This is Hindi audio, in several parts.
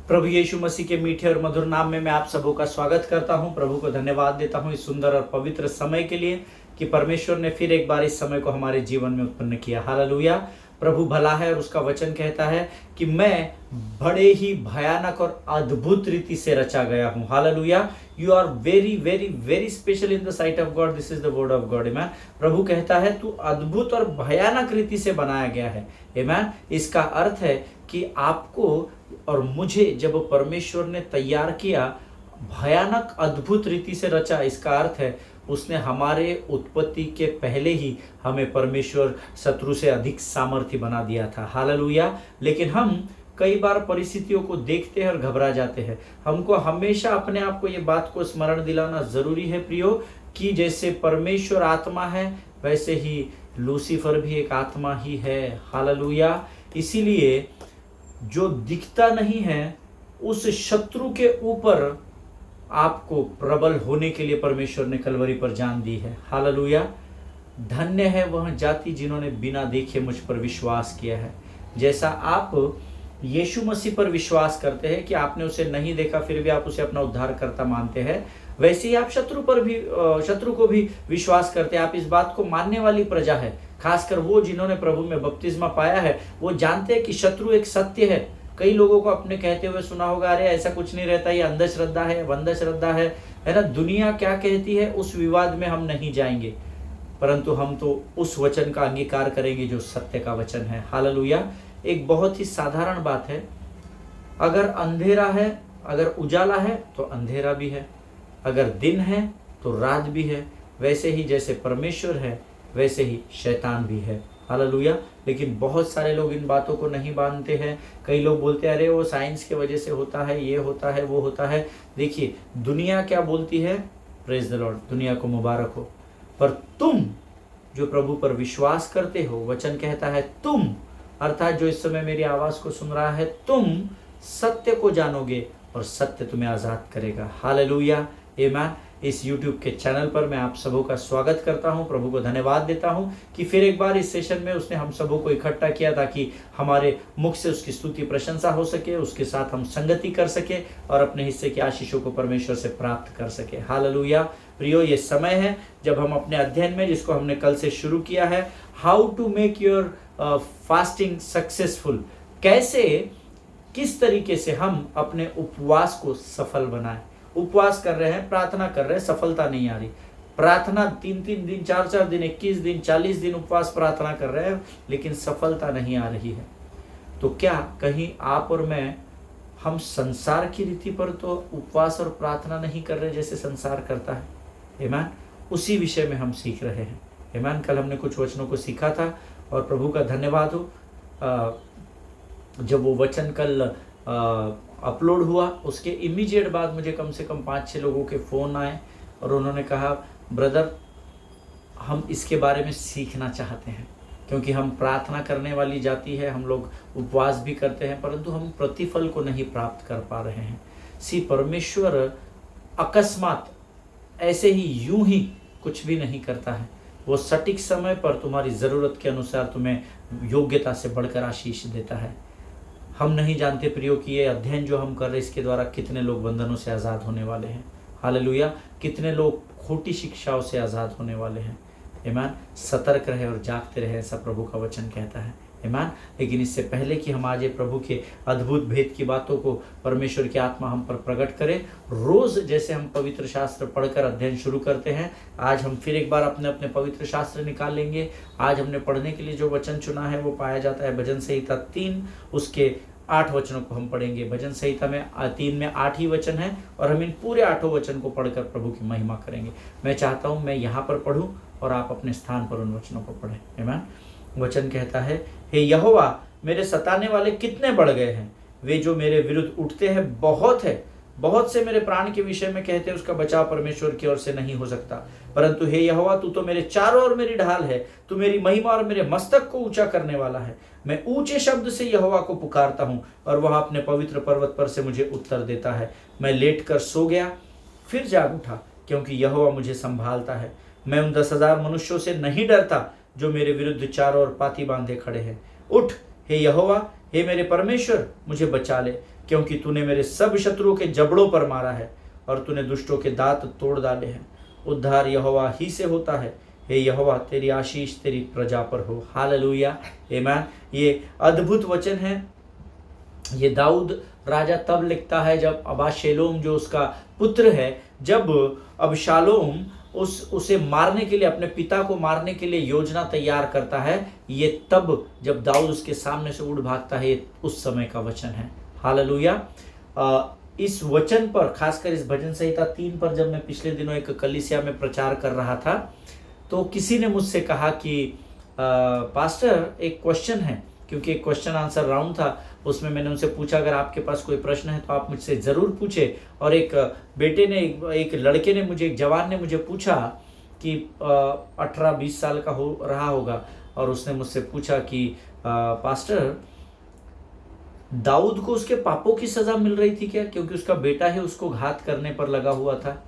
प्रभु यीशु मसीह के मीठे और मधुर नाम में मैं आप सबों का स्वागत करता हूं। प्रभु को धन्यवाद देता हूं इस सुंदर और पवित्र समय के लिए कि परमेश्वर ने फिर एक बार इस समय को हमारे जीवन में उत्पन्न किया। हालेलुया। प्रभु भला है और उसका वचन कहता है कि मैं बड़े ही भयानक और अद्भुत रीति से रचा गया हूं। Hallelujah. You are very very very special in the sight of God. This is the word of God. Amen. प्रभु कहता है तू अद्भुत और भयानक रीति से बनाया गया है। आमेन। इसका अर्थ है कि आपको और मुझे जब परमेश्वर ने तैयार किया, भयानक अद्भुत रीति से रचा, इसका अर्थ है उसने हमारे उत्पत्ति के पहले ही हमें परमेश्वर शत्रु से अधिक सामर्थ्य बना दिया था। हालेलुया। लेकिन हम कई बार परिस्थितियों को देखते हैं और घबरा जाते हैं। हमको हमेशा अपने आप को ये बात को स्मरण दिलाना जरूरी है प्रियो, कि जैसे परमेश्वर आत्मा है वैसे ही लूसीफर भी एक आत्मा ही है। हालेलुया। इसीलिए जो दिखता नहीं है उस शत्रु के ऊपर आपको प्रबल होने के लिए परमेश्वर ने कलवरी पर जान दी है। हालेलुया। धन्य है वह जाति जिन्होंने बिना देखे मुझ पर विश्वास किया है। जैसा आप यीशु मसीह पर विश्वास करते हैं कि आपने उसे नहीं देखा फिर भी आप उसे अपना उद्धारकर्ता मानते हैं, वैसे ही आप शत्रु को भी विश्वास करते हैं। आप इस बात को मानने वाली प्रजा है। खासकर वो जिन्होंने प्रभु में बपतिस्मा पाया है, वो जानते हैं कि शत्रु एक सत्य है। कई लोगों को अपने कहते हुए सुना होगा, अरे ऐसा कुछ नहीं रहता, ये अंधश्रद्धा है, अंधश्रद्धा है ना। दुनिया क्या कहती है उस विवाद में हम नहीं जाएंगे, परंतु हम तो उस वचन का अंगीकार करेंगे जो सत्य का वचन है। हालेलुया। एक बहुत ही साधारण बात है, अगर अंधेरा है, अगर उजाला है तो अंधेरा भी है, अगर दिन है तो रात भी है। वैसे ही जैसे परमेश्वर है वैसे ही शैतान भी है। हालेलुया। लेकिन बहुत सारे लोग इन बातों को नहीं मानते हैं। कई लोग बोलते हैं अरे वो साइंस के वजह से होता है, ये होता है, वो होता है। देखिए दुनिया क्या बोलती है, प्रेज द लॉर्ड, दुनिया को मुबारक हो, पर तुम जो प्रभु पर विश्वास करते हो, वचन कहता है तुम, अर्थात जो इस समय मेरी आवाज को सुन रहा है, तुम सत्य को जानोगे और सत्य तुम्हें आजाद करेगा। हालेलुया। आमीन। इस YouTube के चैनल पर मैं आप सबों का स्वागत करता हूं। प्रभु को धन्यवाद देता हूं कि फिर एक बार इस सेशन में उसने हम सबों को इकट्ठा किया ताकि हमारे मुख से उसकी स्तुति प्रशंसा हो सके, उसके साथ हम संगति कर सके और अपने हिस्से की आशीषों को परमेश्वर से प्राप्त कर सके। हालेलुया। प्रियो, ये समय है जब हम अपने अध्ययन में, जिसको हमने कल से शुरू किया है, how to make your fasting successful, कैसे किस तरीके से हम अपने उपवास को सफल बनाएं। उपवास कर रहे हैं, प्रार्थना कर रहे हैं, सफलता नहीं आ रही। प्रार्थना 3-3 दिन, 4-4 दिन, 21 दिन, 40 दिन उपवास प्रार्थना कर रहे हैं, लेकिन सफलता नहीं आ रही है। तो क्या कहीं आप और मैं, हम संसार की रीति पर तो उपवास और प्रार्थना नहीं कर रहे जैसे संसार करता है। आमीन। उसी विषय में हम सीख रहे हैं। आमीन। कल हमने कुछ वचनों को सीखा था और प्रभु का धन्यवाद हो, जब वो वचन कल अपलोड हुआ उसके इमीडिएट बाद मुझे कम से कम 5-6 लोगों के फ़ोन आए और उन्होंने कहा, ब्रदर हम इसके बारे में सीखना चाहते हैं, क्योंकि हम प्रार्थना करने वाली जाति है, हम लोग उपवास भी करते हैं, परंतु हम प्रतिफल को नहीं प्राप्त कर पा रहे हैं। परमेश्वर अकस्मात ऐसे ही यूं ही कुछ भी नहीं करता है। वो सटीक समय पर तुम्हारी ज़रूरत के अनुसार तुम्हें योग्यता से बढ़कर आशीष देता है। हम नहीं जानते प्रियो कि ये अध्ययन जो हम कर रहे हैं इसके द्वारा कितने लोग बंधनों से आज़ाद होने वाले हैं। हालेलुया। कितने लोग खोटी शिक्षाओं से आज़ाद होने वाले हैं। आमीन। सतर्क रहे और जागते रहे, ऐसा प्रभु का वचन कहता है। आमीन। लेकिन इससे पहले कि हम आज प्रभु के अद्भुत भेद की बातों को परमेश्वर की आत्मा हम पर प्रकट करे, रोज जैसे हम पवित्र शास्त्र पढ़कर अध्ययन शुरू करते हैं, आज हम फिर एक बार अपने अपने पवित्र शास्त्र निकाल लेंगे। आज हमने पढ़ने के लिए जो वचन चुना है वो पाया जाता है भजन संहिता 3, उसके 8 वचनों को हम पढ़ेंगे। भजन संहिता में 3 में 8 ही वचन है और हम इन पूरे 8 वचन को पढ़कर प्रभु की महिमा करेंगे। मैं चाहता हूँ मैं यहाँ पर पढ़ूँ और आप अपने स्थान पर उन वचनों को पढ़ें। आमीन। वचन कहता है, हे यहोवा मेरे सताने वाले कितने बढ़ गए हैं, वे जो मेरे विरुद्ध उठते हैं बहुत है। बहुत से मेरे प्राण के विषय में कहते हैं, उसका बचाव परमेश्वर की ओर से नहीं हो सकता। परंतु हे यहोवा तू तो मेरे चारों ओर मेरी ढाल है, तू मेरी महिमा और मेरे मस्तक को ऊंचा करने वाला है। मैं ऊंचे शब्द से यहोवा को पुकारता हूँ और वह अपने पवित्र पर्वत पर से मुझे उत्तर देता है। मैं लेट कर सो गया फिर जाग उठा, क्योंकि यहोवा मुझे संभालता है। मैं उन 10,000 मनुष्यों से नहीं डरता जो मेरे विरुद्ध चारों ओर पाती बांधे खड़े हैं। उठ हे यहोवा, हे मेरे परमेश्वर, मुझे बचा ले। क्योंकि तूने मेरे सब शत्रुओं के जबड़ों पर मारा है और तूने दुष्टों के दांत तोड़ डाले हैं। उद्धार यहोवा ही से होता है। हे यहोवा, तेरी आशीष तेरी प्रजा पर हो। हालेलुया, आमीन। ये अद्भुत वचन है। ये दाऊद राजा तब लिखता है जब अबशालोम जो उसका पुत्र है, जब अबशालोम उसे मारने के लिए, अपने पिता को मारने के लिए योजना तैयार करता है। ये तब जब दाऊद उसके सामने से उड़ भागता है, उस समय का वचन है। हालेलुया। इस वचन पर, खासकर इस भजन संहिता 3 पर, जब मैं पिछले दिनों एक कलीसिया में प्रचार कर रहा था, तो किसी ने मुझसे कहा कि पास्टर एक क्वेश्चन है, क्योंकि एक क्वेश्चन आंसर राउंड था। उसमें मैंने उनसे पूछा अगर आपके पास कोई प्रश्न है तो आप मुझसे ज़रूर पूछे। और एक बेटे ने, एक लड़के ने मुझे, एक जवान ने मुझे पूछा कि 18-20 साल का हो रहा होगा, और उसने मुझसे पूछा कि पास्टर, दाऊद को उसके पापों की सज़ा मिल रही थी क्या, क्योंकि उसका बेटा है उसको घात करने पर लगा हुआ था।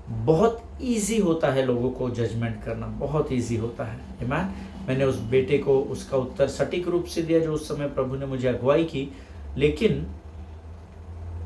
बहुत इजी होता है लोगों को जजमेंट करना, बहुत इजी होता है। आमीन। मैंने उस बेटे को उसका उत्तर सटीक रूप से दिया जो उस समय प्रभु ने मुझे अगुवाई की। लेकिन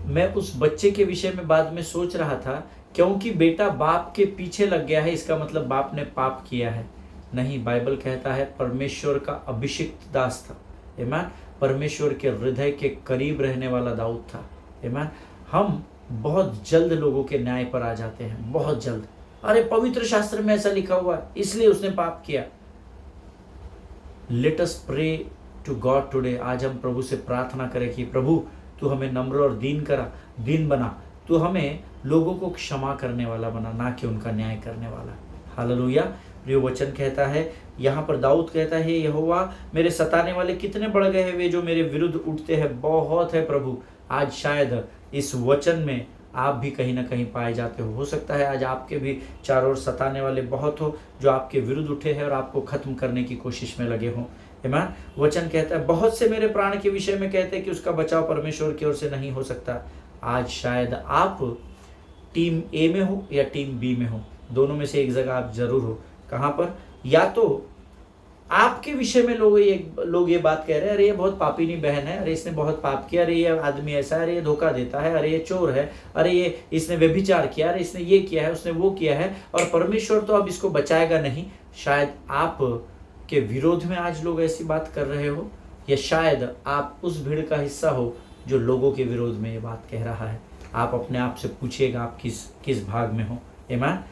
मैं उस बच्चे के विषय में बाद में सोच रहा था, क्योंकि बेटा बाप के पीछे लग गया है इसका मतलब बाप ने पाप किया है? नहीं, बाइबल कहता है परमेश्वर का अभिषिक्त दास था। आमीन। परमेश्वर के हृदय के करीब रहने वाला दाऊद था। आमीन। हम बहुत जल्द लोगों के न्याय पर आ जाते हैं, बहुत जल्द। अरे पवित्र शास्त्र में ऐसा लिखा हुआ है इसलिए उसने पाप किया। Let us pray to God today. आज हम प्रभु से प्रार्थना करें कि प्रभु तू हमें नम्र और दीन बना। तू हमें लोगों को क्षमा करने वाला बना, ना कि उनका न्याय करने वाला। हालेलुया। प्रिय वचन कहता है, यहाँ पर दाऊद कहता है, यहोवा मेरे सताने वाले कितने बढ़ गए हैं, वे जो मेरे विरुद्ध उठते हैं बहुत है प्रभु। आज शायद इस वचन में आप भी कहीं ना कहीं पाए जाते हो सकता है आज आपके भी चारों ओर सताने वाले बहुत हो, जो आपके विरुद्ध उठे हैं और आपको खत्म करने की कोशिश में लगे हों। आमीन। वचन कहता है, बहुत से मेरे प्राण के विषय में कहते हैं कि उसका बचाव परमेश्वर की ओर से नहीं हो सकता। आज शायद आप टीम ए में हो या टीम बी में हो, दोनों में से एक जगह आप जरूर हो। कहाँ पर? या तो आपके विषय में लोग ये बात कह रहे हैं, अरे ये बहुत पापीनी बहन है, अरे इसने बहुत पाप किया, अरे ये आदमी ऐसा है, अरे ये धोखा देता है, अरे ये चोर है, अरे ये इसने व्यभिचार किया, अरे इसने ये किया है, उसने वो किया है, और परमेश्वर तो अब इसको बचाएगा नहीं। शायद आप के विरोध में आज लोग ऐसी बात कर रहे हो, या शायद आप उस भीड़ का हिस्सा हो जो लोगों के विरोध में ये बात कह रहा है। आप अपने आप से पूछिएगा आप किस भाग में हो। आमीन।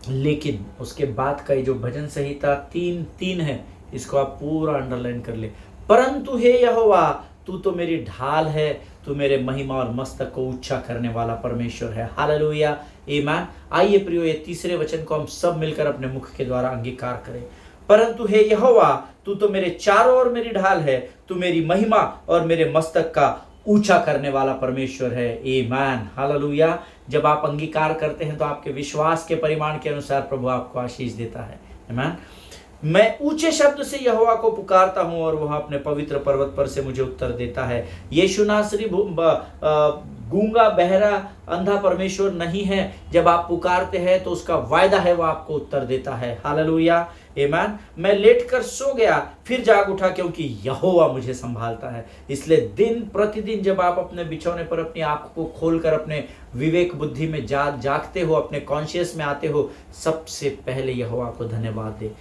लेकिन उसके बाद का ये जो भजन संहिता 3:3 है, इसको आप पूरा अंडरलाइन कर ले। परंतु हे यहोवा, तू तो मेरी ढाल है, तू मेरे महिमा और मस्तक को ऊंचा करने वाला परमेश्वर है। हालेलुया, आमीन। आइए प्रियो, ये तीसरे वचन को हम सब मिलकर अपने मुख के द्वारा अंगीकार करें। परंतु हे यहोवा, तू तो मेरे चारों ओर मेरी ढाल है, तू मेरी महिमा और मेरे मस्तक का ऊंचा करने वाला परमेश्वर है। आमीन। हालेलुया। जब आप अंगीकार करते हैं तो आपके विश्वास के परिमाण के अनुसार प्रभु आपको आशीष देता है। आमीन। मैं ऊंचे शब्द से यहोवा को पुकारता हूं और वह अपने पवित्र पर्वत पर से मुझे उत्तर देता है। यीशु नासरी गूंगा, बहरा, अंधा परमेश्वर नहीं है। जब आप पुकारते हैं तो उसका वायदा है, वह आपको उत्तर देता है। हालेलुया, आमीन। मैं लेटकर सो गया, फिर जाग उठा, क्योंकि यहोवा मुझे संभालता है। इसलिए दिन प्रतिदिन जब आप अपने बिछौने पर अपनी आंख को खोलकर अपने विवेक बुद्धि में जागते हो, अपने कॉन्शियस में आते हो, सबसे पहले यहोवा को धन्यवाद दे।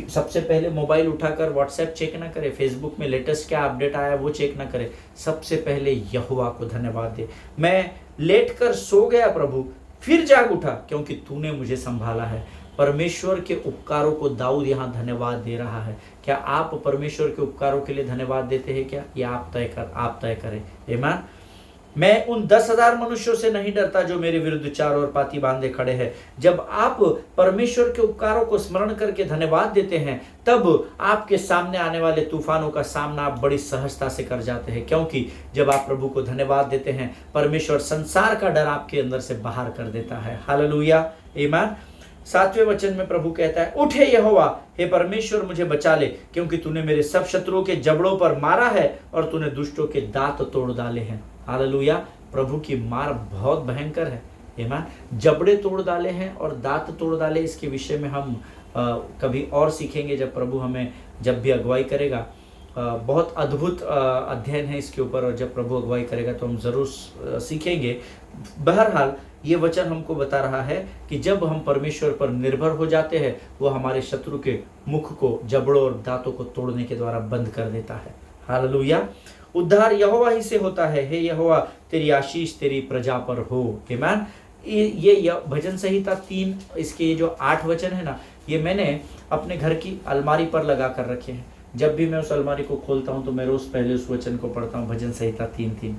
सबसे पहले मोबाइल उठाकर व्हाट्सएप चेक ना करे, फेसबुक में लेटेस्ट क्या अपडेट आया वो चेक ना करे, सबसे पहले यहोवा को धन्यवाद दे। मैं लेटकर सो गया प्रभु, फिर जाग उठा, क्योंकि तूने मुझे संभाला है। परमेश्वर के उपकारों को दाऊद यहाँ धन्यवाद दे रहा है। क्या आप परमेश्वर के उपकारों के लिए धन्यवाद देते हैं क्या? ये आप तय करें। आमीन। मैं उन 10,000 मनुष्यों से नहीं डरता जो मेरे विरुद्ध चारों ओर पाती बांधे खड़े हैं। जब आप परमेश्वर के उपकारों को स्मरण करके धन्यवाद देते हैं, तब आपके सामने आने वाले तूफानों का सामना आप बड़ी सहजता से कर जाते हैं, क्योंकि जब आप प्रभु को धन्यवाद देते हैं, परमेश्वर संसार का डर आपके अंदर से बाहर कर देता है। हालेलुया, आमीन। 7वें वचन में प्रभु कहता है, उठ हे यहोवा, हे परमेश्वर मुझे बचा ले, क्योंकि तूने मेरे सब शत्रुओं के जबड़ों पर मारा है और तूने दुष्टों के दांत तोड़ डाले हैं। हालेलुया। प्रभु की मार बहुत भयंकर है। आमीन। जबड़े तोड़ डाले हैं और दांत तोड़ डाले, इसके विषय में हम कभी और सीखेंगे जब प्रभु हमें जब भी अगुवाई करेगा। बहुत अद्भुत अध्ययन है इसके ऊपर, और जब प्रभु अगुवाई करेगा तो हम ज़रूर सीखेंगे। बहरहाल ये वचन हमको बता रहा है कि जब हम परमेश्वर पर निर्भर हो जाते हैं, वो हमारे शत्रु के मुख को जबड़ों और दांतों को तोड़ने के द्वारा बंद कर देता है। हालेलुया। उद्धार यहोवा ही से होता है। हे यहोवा, तेरी आशीष तेरी प्रजा पर हो। आमीन। ये भजन संहिता 3, इसके ये जो 8 वचन है ना, ये मैंने अपने घर की अलमारी पर लगा कर रखे हैं। जब भी मैं उस अलमारी को खोलता हूँ तो मैं रोज पहले उस वचन को पढ़ता हूँ, भजन संहिता 3:3।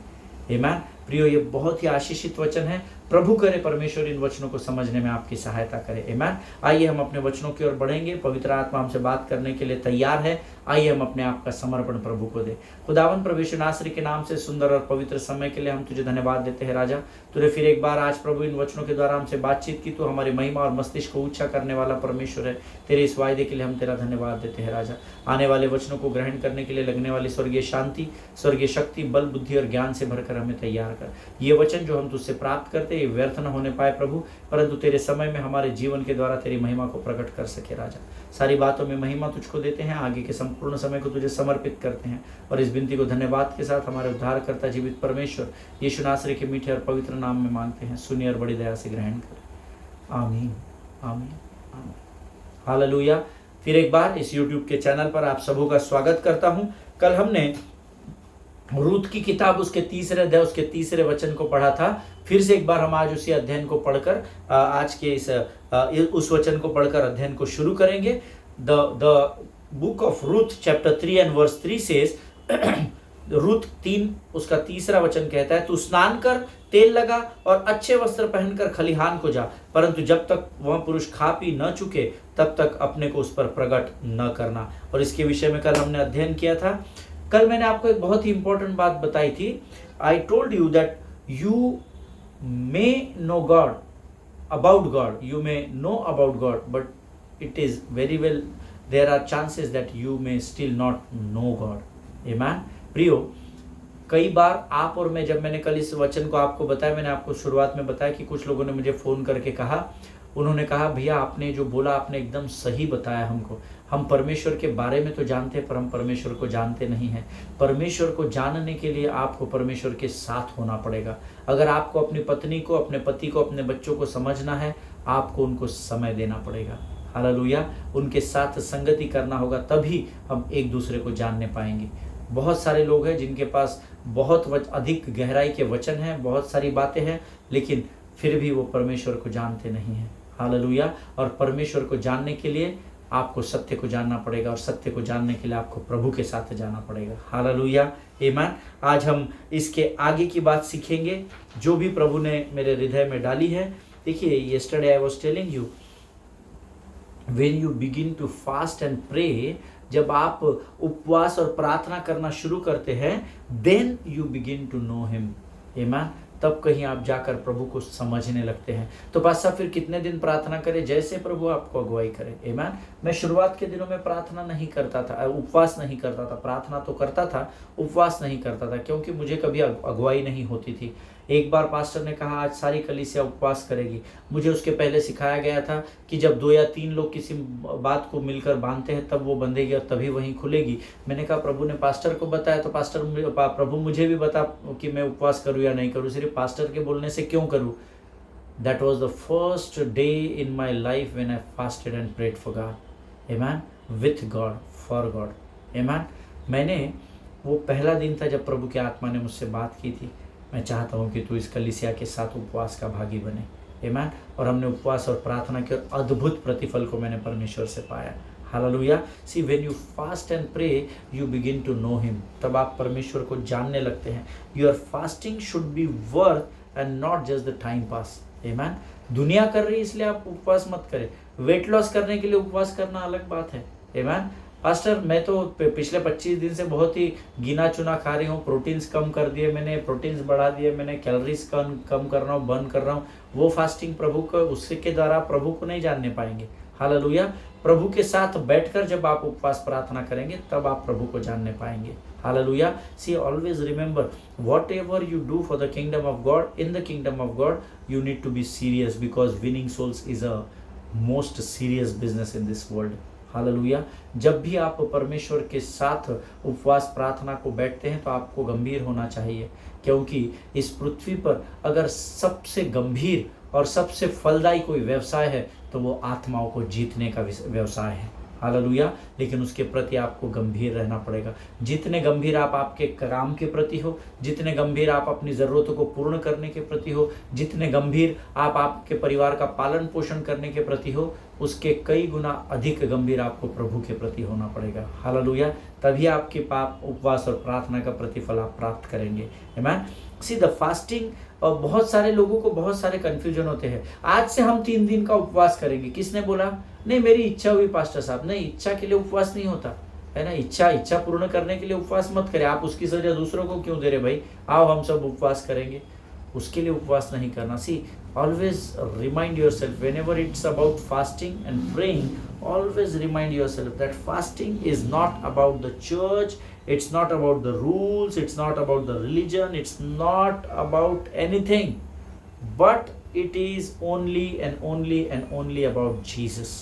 आमीन। प्रियो, ये बहुत ही आशीषित वचन है। प्रभु करे परमेश्वर इन वचनों को समझने में आपकी सहायता करे। आमीन। आइए हम अपने वचनों की ओर बढ़ेंगे। पवित्र आत्मा हमसे बात करने के लिए तैयार है। आइए हम अपने आप का समर्पण प्रभु को दें। खुदावन प्रभु यीशु नासरी के नाम से सुंदर और पवित्र समय के लिए हम तुझे धन्यवाद देते हैं। राजा, तूने फिर एक बार आज प्रभु इन वचनों के द्वारा हमसे बातचीत की। तू हमारी महिमा और मस्तिष्क को ऊंचा करने वाला परमेश्वर है। तेरे इस वायदे के लिए हम तेरा धन्यवाद देते हैं। राजा, आने वाले वचनों को ग्रहण करने के लिए लगने वाली स्वर्गीय शांति, स्वर्गीय शक्ति, बल, बुद्धि और ज्ञान से भरकर हमें तैयार कर। ये वचन जो हम तुझसे प्राप्त करते हैं, ये व्यर्थ न होने पाए प्रभु, परंतु तेरे समय में हमारे जीवन के द्वारा तेरी महिमा को प्रकट कर सके। राजा, सारी बातों में महिमा तुझको देते हैं। आगे के संपूर्ण समय को तुझे समर्पित करते हैं और इस विनती को धन्यवाद के साथ हमारे उद्धारकर्ता जीवित परमेश्वर यीशु नासरी के मीठे और पवित्र नाम में मांगते हैं। सुनिए और बड़ी दया से ग्रहण कर। आमीन, आमीन, आमीन। हालेलुया। फिर एक बार इस YouTube के चैनल पर आप सबों का स्वागत करता हूं। कल हमने रूत की किताब उसके 3 अध्याय उसके 3 वचन को पढ़ा था। फिर से एक बार हम आज उसी अध्ययन को पढ़कर आज के उस वचन को पढ़कर अध्ययन को शुरू करेंगे। The book of Ruth chapter 3 and verse 3 says, Ruth 3 उसका 3 वचन कहता है, तू स्नान कर, तेल लगा और अच्छे वस्त्र पहनकर खलिहान को जा, परंतु जब तक वह पुरुष खा पी न चुके तब तक अपने को उस पर प्रकट न करना। और इसके विषय में कल हमने अध्ययन किया था। कल मैंने आपको एक बहुत ही इंपॉर्टेंट बात बताई थी। I told you that you may know God about God, you may know about God, but it is very well there are chances that you may still not know God. आमीन। प्रियो, कई बार आप और मैं, जब मैंने कल इस वचन को आपको बताया, मैंने आपको शुरुआत में बताया कि कुछ लोगों ने मुझे फ़ोन करके कहा, उन्होंने कहा भैया आपने जो बोला आपने एकदम सही बताया हमको। हम परमेश्वर के बारे में तो जानते हैं पर हम परमेश्वर को जानते नहीं हैं। परमेश्वर को जानने के लिए आपको परमेश्वर के साथ होना पड़ेगा। अगर आपको अपनी पत्नी को, अपने पति को, अपने बच्चों को समझना है, आपको उनको समय देना पड़ेगा। हालेलुया। उनके साथ संगति करना होगा, तभी हम एक दूसरे को जानने पाएंगे। बहुत सारे लोग हैं जिनके पास बहुत अधिक गहराई के वचन हैं, बहुत सारी बातें हैं, लेकिन फिर भी वो परमेश्वर को जानते नहीं हैं। हालेलुया। और परमेश्वर को जानने के लिए आपको सत्य को जानना पड़ेगा, और सत्य को जानने के लिए आपको प्रभु के साथ जाना पड़ेगा। हालेलुया। आमीन। आज हम इसके आगे की बात सीखेंगे जो भी प्रभु ने मेरे हृदय में डाली है। देखिए, yesterday I was telling you, when you begin to fast and pray, जब आप उपवास और प्रार्थना करना शुरू करते हैं, then you begin to know him. आमीन। तब कहीं आप जाकर प्रभु को समझने लगते हैं। तो पास्टर फिर कितने दिन प्रार्थना करें? जैसे प्रभु आपको अगुवाई करे। आमीन। मैं शुरुआत के दिनों में प्रार्थना नहीं करता था, उपवास नहीं करता था। प्रार्थना तो करता था, उपवास नहीं करता था, क्योंकि मुझे कभी अगुवाई नहीं होती थी। एक बार पास्टर ने कहा आज सारी कलीसिया उपवास करेगी। मुझे उसके पहले सिखाया गया था कि जब 2 या 3 लोग किसी बात को मिलकर बांधते हैं तब वो बंधेगी और तभी वहीं खुलेगी। मैंने कहा प्रभु ने पास्टर को बताया तो प्रभु मुझे भी बता कि मैं उपवास करूँ या नहीं करूँ, सिर्फ पास्टर के बोलने से क्यों करूँ। That was the first day in my life when I fasted and prayed for God. Amen. With God, for God. Amen. मैंने वो पहला दिन था जब प्रभु की आत्मा ने मुझसे बात की थी, मैं चाहता हूँ कि तू इस कलीसिया के साथ उपवास का भागी बने। आमीन। और हमने उपवास और प्रार्थना के और अद्भुत प्रतिफल को मैंने परमेश्वर से पाया। हालेलुया। See when you fast and pray you begin to know him, तब आप परमेश्वर को जानने लगते हैं। Your fasting should be worth and not just the time pass. आमीन। दुनिया कर रही है इसलिए आप उपवास मत करें। वेट लॉस करने के लिए उपवास करना अलग बात है। आमीन। पास्टर मैं तो पिछले 25 दिन से बहुत ही गिना चुना खा रही हूँ, प्रोटीन्स कम कर दिए मैंने, प्रोटीन्स बढ़ा दिए मैंने, कैलोरीज कम कर रहा हूँ, बर्न कर रहा हूँ। वो फास्टिंग प्रभु को, उसके के द्वारा प्रभु को नहीं जानने पाएंगे। हालेलुया। प्रभु के साथ बैठकर जब आप उपवास प्रार्थना करेंगे तब आप प्रभु को जानने पाएंगे। हालेलुया। See always remember whatever you do for the kingdom of God, in the kingdom of God you need to be serious, because winning souls is a most serious business in this world. हालेलुया। जब भी आप परमेश्वर के साथ उपवास प्रार्थना को बैठते हैं तो आपको गंभीर होना चाहिए, क्योंकि इस पृथ्वी पर अगर सबसे गंभीर और सबसे फलदायी कोई व्यवसाय है तो वो आत्माओं को जीतने का व्यवसाय है। हालेलुया। लेकिन उसके प्रति आपको गंभीर रहना पड़ेगा। जितने गंभीर आप आपके काम के प्रति हो, जितने गंभीर आप अपनी ज़रूरतों को पूर्ण करने के प्रति हो, जितने गंभीर आप आपके परिवार का पालन पोषण करने के प्रति हो, उसके कई गुना अधिक गंभीर आपको प्रभु के प्रति होना पड़ेगा। हालेलुया। तभी आपके पाप उपवास और प्रार्थना का प्रतिफल आप प्राप्त करेंगे। आमीन। सी द फास्टिंग, और बहुत सारे लोगों को बहुत सारे कन्फ्यूजन होते हैं। आज से हम 3 दिन का उपवास करेंगे। किसने बोला? नहीं, मेरी इच्छा हुई पास्टर साहब। नहीं, इच्छा के लिए उपवास नहीं होता है ना। इच्छा पूर्ण करने के लिए उपवास मत करें। आप उसकी सजा दूसरों को क्यों दे रहे भाई? आओ हम सब उपवास करेंगे, उसके लिए उपवास नहीं करना। सी, always remind yourself whenever it's about fasting and praying, always remind yourself that fasting is not about the church, it's not about the rules, it's not about the religion, it's not about anything, but it is only and only about Jesus.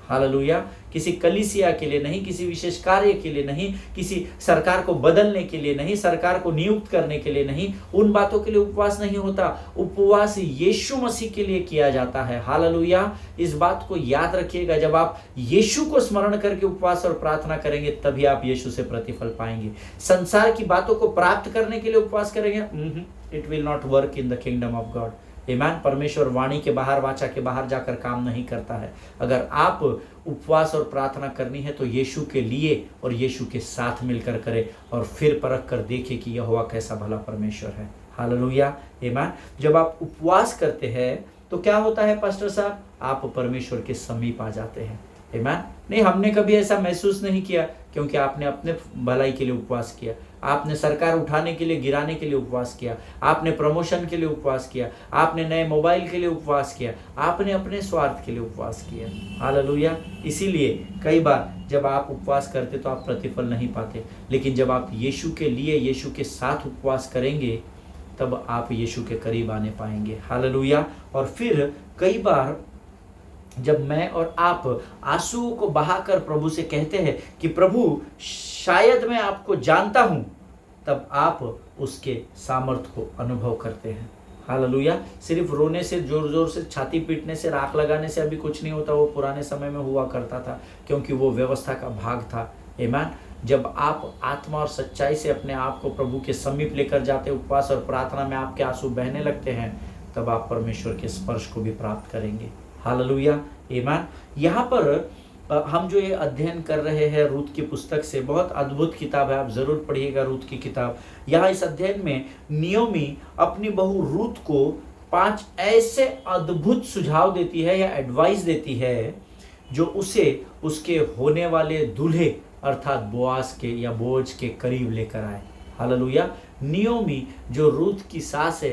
Hallelujah. किसी कलीसिया के लिए नहीं, किसी विशेष कार्य के लिए नहीं, किसी सरकार को बदलने के लिए नहीं, सरकार को नियुक्त करने के लिए नहीं, उन बातों के लिए उपवास नहीं होता। उपवास यीशु मसीह के लिए किया जाता है। हालेलुया। इस बात को याद रखिएगा। जब आप यीशु को स्मरण करके उपवास और प्रार्थना करेंगे तभी आप यीशु से प्रतिफल पाएंगे। संसार की बातों को प्राप्त करने के लिए उपवास करेंगे, it will not work in the kingdom of God. आमीन। परमेश्वर वाणी के बाहर, वाचा के बाहर जाकर काम नहीं करता है। अगर आप उपवास और प्रार्थना करनी है तो यीशु के लिए और यीशु के साथ मिलकर करें, और फिर परख कर देखें कि यहोवा कैसा भला परमेश्वर है। हालेलुया। आमीन। जब आप उपवास करते हैं तो क्या होता है पास्टर साहब? आप परमेश्वर के समीप आ जाते हैं। आमीन। नहीं, हमने कभी ऐसा महसूस नहीं किया, क्योंकि आपने अपने भलाई के लिए उपवास किया, आपने सरकार उठाने के लिए, गिराने के लिए उपवास किया, आपने प्रमोशन के लिए उपवास किया, आपने नए मोबाइल के लिए उपवास किया, आपने अपने स्वार्थ के लिए उपवास किया। हालेलुया। इसीलिए कई बार जब आप उपवास करते तो आप प्रतिफल नहीं पाते, लेकिन जब आप यीशु के लिए, यीशु के साथ उपवास करेंगे तब आप यीशु के करीब आने पाएंगे। हालेलुया। और फिर कई बार जब मैं और आप आंसुओं को बहाकर प्रभु से कहते हैं कि प्रभु शायद मैं आपको जानता हूं, तब आप उसके सामर्थ्य को अनुभव करते हैं। हालेलुया। सिर्फ रोने से, जोर जोर से छाती पीटने से, राख लगाने से अभी कुछ नहीं होता। वो पुराने समय में हुआ करता था, क्योंकि वो व्यवस्था का भाग था। आमीन। जब आप आत्मा और सच्चाई से अपने आप को प्रभु के समीप लेकर जाते, उपवास और प्रार्थना में आपके आंसू बहने लगते हैं, तब आप परमेश्वर के स्पर्श को भी प्राप्त करेंगे। हालेलुया। आमीन। यहाँ पर हम जो ये अध्ययन कर रहे हैं रूत की पुस्तक से, बहुत अद्भुत किताब है, आप जरूर पढ़िएगा रूत की किताब। यहाँ इस अध्ययन में नियोमी अपनी बहू रूत को 5 ऐसे अद्भुत सुझाव देती है या एडवाइस देती है जो उसे उसके होने वाले दूल्हे अर्थात बोआज के या बोझ के करीब लेकर आए। हालेलुया। नियोमी जो रूत की सास है,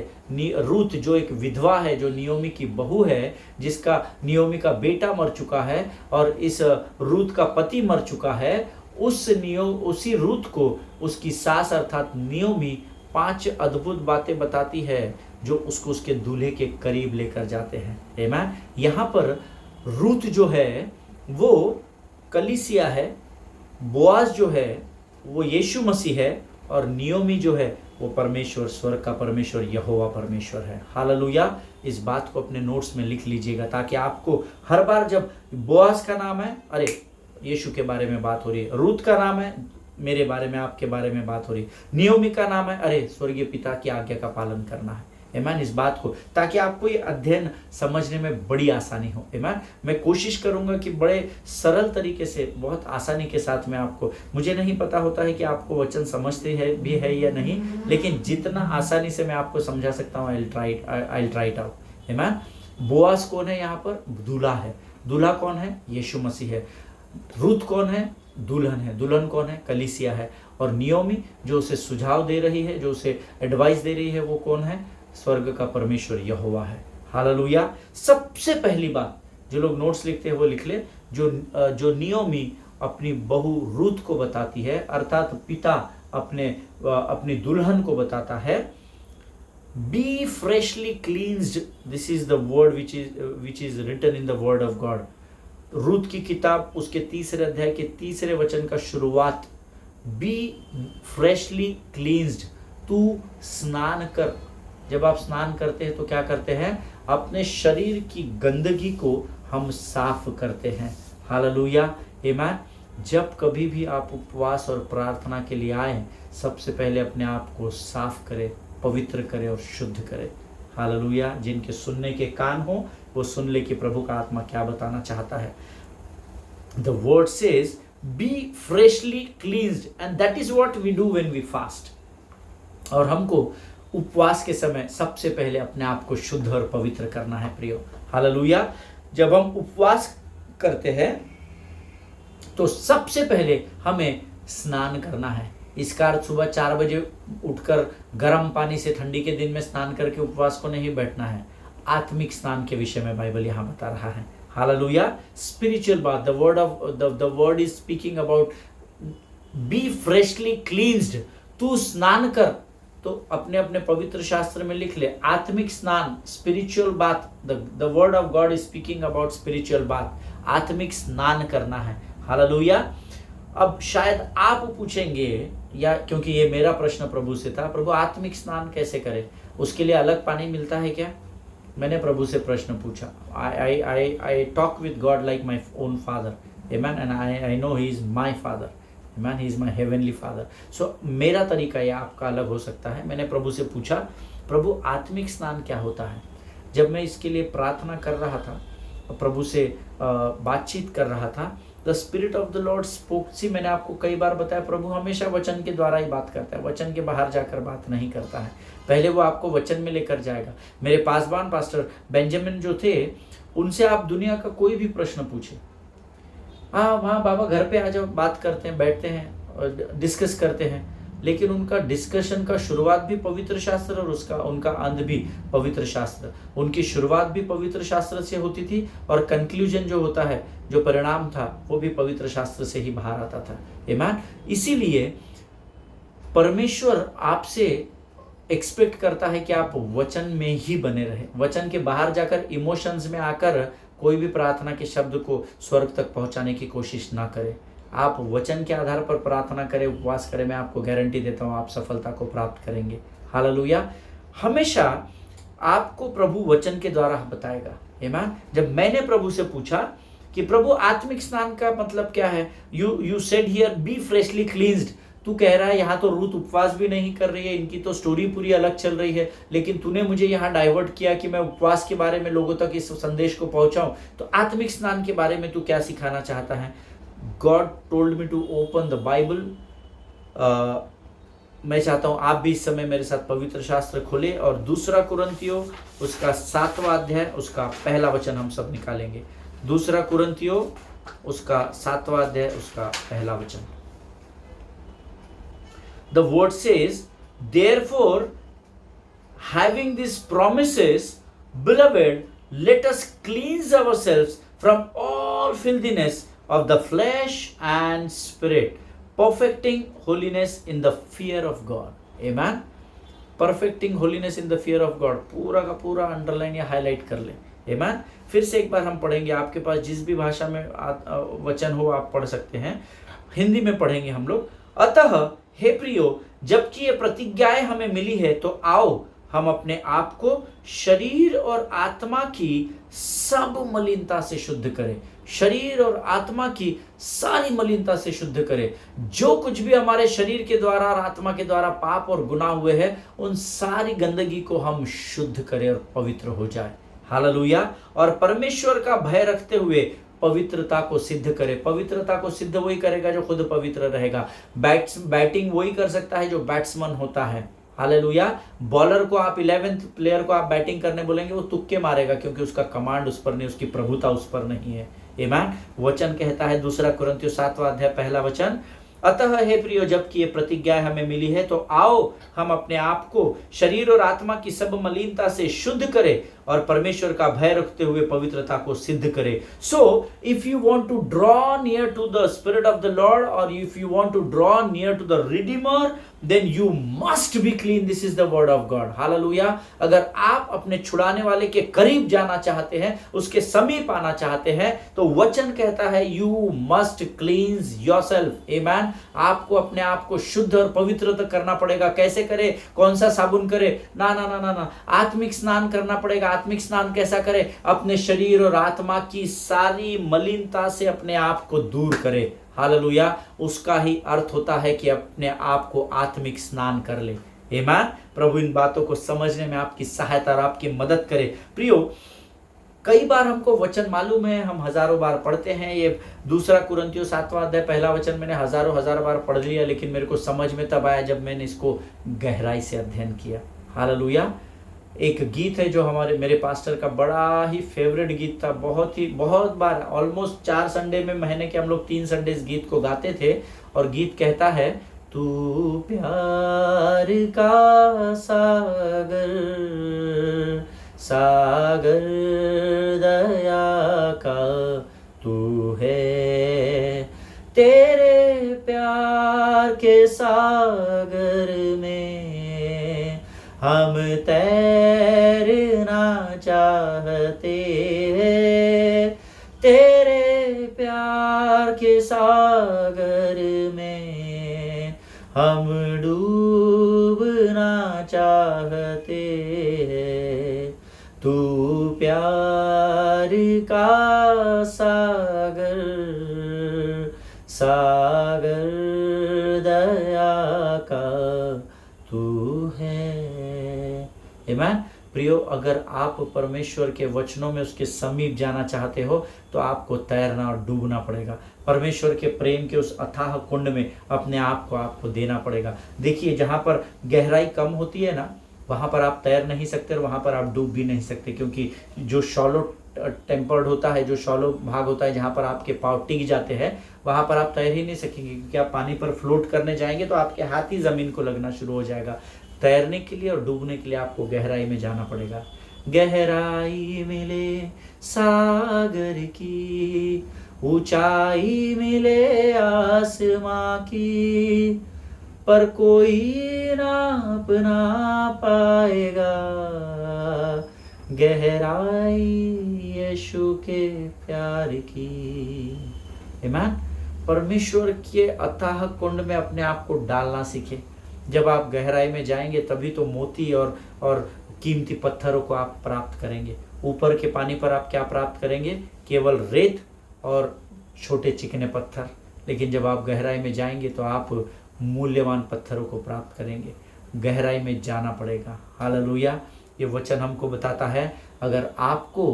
रूत जो एक विधवा है, जो नियोमी की बहू है, जिसका नियोमी का बेटा मर चुका है और इस रूत का पति मर चुका है, उसी रूत को उसकी सास अर्थात नियोमी 5 अद्भुत बातें बताती है जो उसको उसके दूल्हे के करीब लेकर जाते हैं। आमीन। यहाँ पर रूत जो है वो कलीसिया है, बोआज जो है वो यीशु मसीह है, और नियोमी जो है वो परमेश्वर, स्वर्ग का परमेश्वर यहोवा परमेश्वर है। हालेलुया। इस बात को अपने नोट्स में लिख लीजिएगा, ताकि आपको हर बार जब बोआज का नाम है, अरे यीशु के बारे में बात हो रही है, रूत का नाम है, मेरे बारे में, आपके बारे में बात हो रही है, नियोमी का नाम है, अरे स्वर्गीय पिता की आज्ञा का पालन करना है। आमीन। इस बात को, ताकि आपको ये अध्ययन समझने में बड़ी आसानी हो। आमीन। मैं कोशिश करूंगा कि बड़े सरल तरीके से, बहुत आसानी के साथ मैं आपको, मुझे नहीं पता होता है कि आपको वचन समझते हैं भी है या नहीं, लेकिन जितना आसानी से मैं आपको समझा सकता हूँ, आई ट्राई इट आउट। आमीन। बोआज कौन है? यहाँ पर दूल्हा है। दूल्हा कौन है? यीशु मसीह है। रूत कौन है? दुल्हन है। दुल्हन कौन है? कलीसिया है। और नियोमी जो उसे सुझाव दे रही है, जो उसे एडवाइस दे रही है, वो कौन है? स्वर्ग का परमेश्वर यहोवा है। हालेलुया। सबसे पहली बात, जो लोग नोट्स लिखते हैं वो लिख ले, जो नियोमी अपनी बहू रूत को बताती है, अर्थात पिता अपनी दुल्हन को बताता है, be freshly cleansed, this is the word which is written in the word of God. Ruth की किताब उसके 3 अध्याय के 3 वचन का शुरुआत, बी फ्रेशली क्लींस्ड, तू स्नान कर। जब आप स्नान करते हैं तो क्या करते हैं? अपने शरीर की गंदगी को हम साफ करते हैं। हालेलुया, आमीन। जब कभी भी आप उपवास और प्रार्थना के लिए आए, सबसे पहले अपने आप को साफ करें, पवित्र करें और शुद्ध करें। हालेलुया। जिनके सुनने के कान हो वो सुन ले कि प्रभु का आत्मा क्या बताना चाहता है। The word says be freshly cleansed and that is what we do when we fast. और हमको उपवास के समय सबसे पहले अपने आप को शुद्ध और पवित्र करना है प्रियो। हालेलुया। जब हम उपवास करते हैं तो सबसे पहले हमें स्नान करना है। इसका अर्थ सुबह 4 बजे उठकर गर्म पानी से ठंडी के दिन में स्नान करके उपवास को नहीं बैठना है। आत्मिक स्नान के विषय में बाइबल यहाँ बता रहा है। हालेलुया। स्पिरिचुअल बात, the word is speaking about be freshly cleansed, तू स्नान कर। तो अपने अपने पवित्र शास्त्र में लिख ले, आत्मिक स्नान, स्पिरिचुअल बात। The word of God is speaking about spiritual बात, आत्मिक स्नान करना है। हालेलुया। अब शायद आप पूछेंगे, या क्योंकि ये मेरा प्रश्न प्रभु से था, प्रभु आत्मिक स्नान कैसे करें, उसके लिए अलग पानी मिलता है क्या? मैंने प्रभु से प्रश्न पूछा। I talk with God like my own father, amen, and I know he is my father, amen, he is my heavenly father. So मेरा तरीका या आपका अलग हो सकता है। मैंने प्रभु से पूछा, प्रभु आत्मिक स्नान क्या होता है? जब मैं इसके लिए प्रार्थना कर रहा था, प्रभु से बातचीत कर रहा था, the spirit of the lord spoke. See मैंने आपको कई बार बताया, प्रभु हमेशा वचन के द्वारा ही बात करता है, वचन के बाहर जाकर बात नहीं करता है। पहले वो आपको वचन में लेकर जाएगा। मेरे पासवान पास्टर बेंजामिन जो थे, उनसे आप दुनिया का कोई भी प्रश्न पूछे, हाँ बाबा घर पे आ जाओ, बात करते हैं, बैठते हैं, डिस्कस करते हैं, लेकिन उनका डिस्कशन का शुरुआत भी पवित्र शास्त्र और उनका अंत भी पवित्र शास्त्र। उनकी शुरुआत भी पवित्र शास्त्र से होती थी और कंक्लूजन जो होता है, जो परिणाम था, वो भी पवित्र शास्त्र से ही बाहर आता था। आमीन। इसीलिए परमेश्वर आपसे एक्सपेक्ट करता है कि आप वचन में ही बने रहे। वचन के बाहर जाकर इमोशंस में आकर कोई भी प्रार्थना के शब्द को स्वर्ग तक पहुंचाने की कोशिश ना करें। आप वचन के आधार पर प्रार्थना करें, उपवास करें, मैं आपको गारंटी देता हूं आप सफलता को प्राप्त करेंगे। हालेलुया। हमेशा आपको प्रभु वचन के द्वारा बताएगा। आमीन। जब मैंने प्रभु से पूछा कि प्रभु आत्मिक स्नान का मतलब क्या है, you said here be freshly cleansed, तू कह रहा है यहाँ तो रूत उपवास भी नहीं कर रही है, इनकी तो स्टोरी पूरी अलग चल रही है, लेकिन तूने मुझे यहाँ डाइवर्ट किया कि मैं उपवास के बारे में लोगों तक इस संदेश को पहुंचाऊं, तो आत्मिक स्नान के बारे में तू क्या सिखाना चाहता है? God told me to open the Bible। मैं चाहता हूं आप भी इस समय मेरे साथ पवित्र शास्त्र खोले और 2 कुरिन्थियों उसका 7वां अध्याय उसका पहला वचन हम सब निकालेंगे। 2 कुरिन्थियों उसका 7वां अध्याय उसका पहला वचन। The word says, therefore, having these promises, beloved, let us cleanse ourselves from all filthiness of the flesh and spirit, perfecting holiness in the fear of God. Amen. Perfecting holiness in the fear of God, पूरा का पूरा अंडरलाइन या हाईलाइट कर ले। Amen. फिर से एक बार हम पढ़ेंगे, आपके पास जिस भी भाषा में वचन हो आप पढ़ सकते हैं। हिंदी में पढ़ेंगे हम लोग। अतः हे प्रियो, जबकि ये प्रतिज्ञाएं हमें मिली है, तो आओ हम अपने आप को शरीर और आत्मा की सब मलिनता से शुद्ध करें। शरीर और आत्मा की सारी मलिनता से शुद्ध करें। जो कुछ भी हमारे शरीर के द्वारा और आत्मा के द्वारा पाप और गुनाह हुए हैं, उन सारी गंदगी को हम शुद्ध करें और पवित्र हो जाए। हालेलुया। और परमेश्वर का भय रखते हुए पवित्रता को सिद्ध करे। पवित्रता को सिद्ध वही करेगा जो खुद पवित्र रहेगा। बैटिंग वही कर सकता है जो बैट्समैन होता है। हालेलुया। बॉलर को आप 11th प्लेयर को आप बैटिंग करने बोलेंगे, वो तुक्के मारेगा, क्योंकि उसका कमांड उस पर नहीं, उसकी प्रभुता उस पर नहीं है। आमीन। वचन कहता है 2 कुरिन्थियों 7वां अध्याय पहला वचन, अतः हे प्रियो, जबकि ये प्रतिज्ञा हमें मिली है, तो आओ हम अपने आप को शरीर और आत्मा की सब मलिनता से शुद्ध करें और परमेश्वर का भय रखते हुए पवित्रता को सिद्ध करें। So if you want to draw near to the spirit of the lord, और if you want to draw near to the redeemer, then you must be clean. This is the word of God. Hallelujah. अगर आप अपने छुड़ाने वाले के करीब जाना चाहते हैं, उसके समीप आना चाहते हैं, तो वचन कहता है you must cleanse yourself. Amen. आपको अपने आप को शुद्ध और पवित्र करना पड़ेगा। कैसे करे? कौन सा साबुन करे? ना ना ना ना ना, आत्मिक स्नान करना पड़ेगा। आत्मिक स्नान कैसा करे? अपने शरीर और आत्मा की सारी मलिनता से अपने आप को दूर करे। हालेलुया। उसका ही अर्थ होता है कि अपने आप को आत्मिक स्नान कर ले। आमीन। प्रभु इन बातों को समझने में आपकी सहायता और आपकी मदद करे। प्रियो, कई बार हमको वचन मालूम है, हम हजारों बार पढ़ते हैं। ये 2 कुरिन्थियों 7वां अध्याय पहला वचन मैंने हजार बार पढ़ लिया, लेकिन मेरे को समझ में तब आया जब मैंने इसको गहराई से अध्ययन किया। हालेलुया। एक गीत है जो मेरे पास्टर का बड़ा ही फेवरेट गीत था। बहुत बार, ऑलमोस्ट 4 संडे में, महीने के हम लोग 3 संडे इस गीत को गाते थे। और गीत कहता है, तू प्यार का सागर, सागर दया का तू है, तेरे प्यार के सागर में हम तैरना चाहते हैं, तेरे प्यार के सागर में हम डूबना चाहते हैं। तू प्यार का सागर, सागर दया का तू है। आमीन। प्रियो, अगर आप परमेश्वर के वचनों में उसके समीप जाना चाहते हो तो आपको तैरना और डूबना पड़ेगा। परमेश्वर के प्रेम के उस अथाह कुंड में अपने आप को आपको देना पड़ेगा। देखिए, जहाँ पर गहराई कम होती है ना, वहाँ पर आप तैर नहीं सकते और वहाँ पर आप डूब भी नहीं सकते, क्योंकि जो शॉलो टेम्पर्ड होता है, जो शॉलो भाग होता है, जहाँ पर आपके पाँव टिक जाते हैं, वहाँ पर आप तैर ही नहीं सकेंगे, क्योंकि आप पानी पर फ्लोट करने जाएंगे तो आपके हाथ ही ज़मीन को लगना शुरू हो जाएगा। तैरने के लिए और डूबने के लिए आपको गहराई में जाना पड़ेगा। गहराई मिले सागर की, ऊंचाई मिले आसमां की, पर कोई नाप ना पाएगा गहराई यीशु के प्यार की। आमीन। परमेश्वर के अथाह कुंड में अपने आप को डालना सीखे। जब आप गहराई में जाएंगे तभी तो मोती और कीमती पत्थरों को आप प्राप्त करेंगे। ऊपर के पानी पर आप क्या प्राप्त करेंगे? केवल रेत और छोटे चिकने पत्थर। लेकिन जब आप गहराई में जाएंगे तो आप मूल्यवान पत्थरों को प्राप्त करेंगे। गहराई में जाना पड़ेगा। हालेलुया। ये वचन हमको बताता है, अगर आपको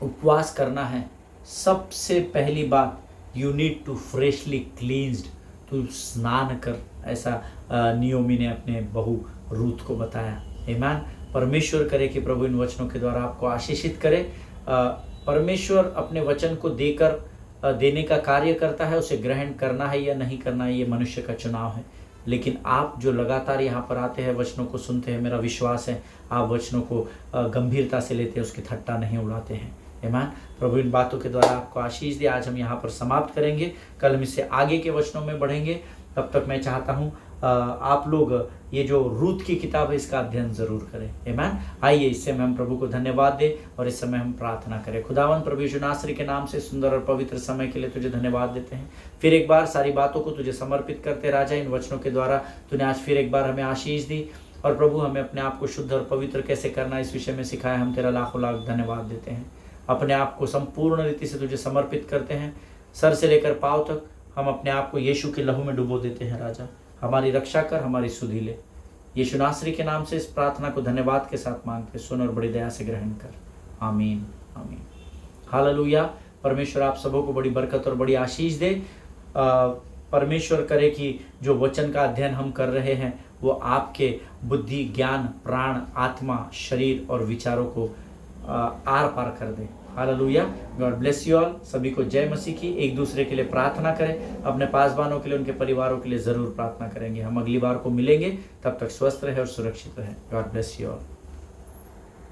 उपवास करना है, सबसे पहली बात, you need to freshly cleansed, तू स्नान कर। ऐसा नियोमी ने अपने बहू रूथ को बताया। आमीन। परमेश्वर करे कि प्रभु इन वचनों के द्वारा आपको आशीषित करे। परमेश्वर अपने वचन को देने का कार्य करता है। उसे ग्रहण करना है या नहीं करना है, ये मनुष्य का चुनाव है। लेकिन आप जो लगातार यहाँ पर आते हैं, वचनों को सुनते हैं, मेरा विश्वास है आप वचनों को गंभीरता से लेते हैं, उसकी ठट्टा नहीं उड़ाते हैं। आमीन। प्रभु इन बातों के द्वारा आपको आशीष दे। आज हम यहाँ पर समाप्त करेंगे, कल हम इससे आगे के वचनों में बढ़ेंगे। तब तक मैं चाहता हूँ आप लोग ये जो रूथ की किताब है इसका अध्ययन जरूर करें। आमीन। आइए इस समय हम प्रभु को धन्यवाद दें और इस समय हम प्रार्थना करें। खुदावन प्रभु यीशु नासरी के नाम से सुंदर और पवित्र समय के लिए तुझे धन्यवाद देते हैं। फिर एक बार सारी बातों को तुझे समर्पित करते राजा, इन वचनों के द्वारा तूने आज फिर एक बार हमें आशीष दी और प्रभु हमें अपने आप को शुद्ध और पवित्र कैसे करना इस विषय में सिखाया। हम तेरा लाखों लाख धन्यवाद देते हैं। अपने आप को संपूर्ण रीति से तुझे समर्पित करते हैं। सर से लेकर पांव तक हम अपने आप को यीशु के लहू में डुबो देते हैं। राजा, हमारी रक्षा कर, हमारी सुधि ले। यीशु नासरी के नाम से इस प्रार्थना को धन्यवाद के साथ मांगते, सुन और बड़ी दया से ग्रहण कर। आमीन, आमीन। हालेलुया। परमेश्वर आप सबों को बड़ी बरकत और बड़ी आशीष दे। परमेश्वर करे कि जो वचन का अध्ययन हम कर रहे हैं वो आपके बुद्धि, ज्ञान, प्राण, आत्मा, शरीर और विचारों को आर पार कर दे। Hallelujah. God bless you all. सभी को जय मसीह की। एक दूसरे के लिए प्रार्थना करें, अपने पासवानों के लिए, उनके परिवारों के लिए जरूर प्रार्थना करेंगे। हम अगली बार को मिलेंगे, तब तक स्वस्थ रहे और सुरक्षित रहे। God bless you all.